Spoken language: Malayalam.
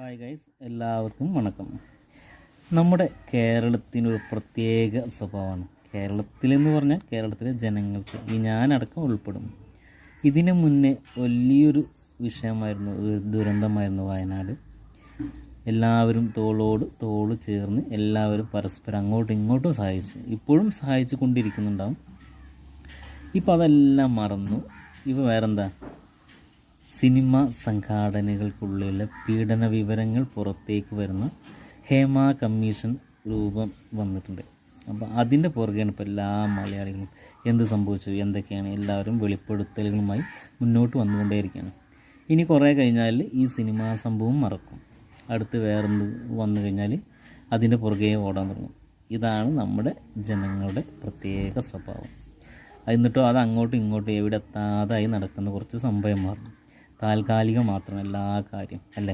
ഹായ് ഗൈസ്, എല്ലാവർക്കും വണക്കം. നമ്മുടെ കേരളത്തിനൊരു പ്രത്യേക സ്വഭാവമാണ്. കേരളത്തിലെന്ന് പറഞ്ഞാൽ കേരളത്തിലെ ജനങ്ങൾക്ക്, ഈ ഞാനടക്കം ഉൾപ്പെടും. ഇതിനു മുന്നേ വലിയൊരു വിഷയമായിരുന്നു, ഒരു ദുരന്തമായിരുന്നു വയനാട്. എല്ലാവരും തോളോട് തോള് ചേർന്ന് എല്ലാവരും പരസ്പരം അങ്ങോട്ടും ഇങ്ങോട്ടും സഹായിച്ചു, ഇപ്പോഴും സഹായിച്ചു കൊണ്ടിരിക്കുന്നുണ്ടാവും. ഇപ്പോൾ അതെല്ലാം മറന്നു. ഇപ്പോൾ വേറെന്താ, സിനിമ സംഘാടനകൾക്കുള്ളിലെ പീഡന വിവരങ്ങൾ പുറത്തേക്ക് വരുന്ന ഹേമ കമ്മീഷൻ രൂപം വന്നിട്ടുണ്ട്. അപ്പോൾ അതിൻ്റെ പുറകെയാണ് ഇപ്പോൾ എല്ലാ മലയാളികളും എന്ത് സംഭവിച്ചു, എന്തൊക്കെയാണ്, എല്ലാവരും വെളിപ്പെടുത്തലുകളുമായി മുന്നോട്ട് വന്നുകൊണ്ടേയിരിക്കുകയാണ്. ഇനി കുറേ കഴിഞ്ഞാൽ ഈ സിനിമാ സംഭവം മറക്കും, അടുത്ത് വേറെന്ത് വന്നു കഴിഞ്ഞാൽ അതിൻ്റെ പുറകെ ഓടാൻ തുടങ്ങും. ഇതാണ് നമ്മുടെ ജനങ്ങളുടെ പ്രത്യേക സ്വഭാവം. എന്നിട്ടോ അത് അങ്ങോട്ടും ഇങ്ങോട്ടും എവിടെ എത്താതായി നടക്കുന്ന കുറച്ച് സംഭവം മാറും. താൽക്കാലികം മാത്രം എല്ലാ കാര്യം അല്ലേ.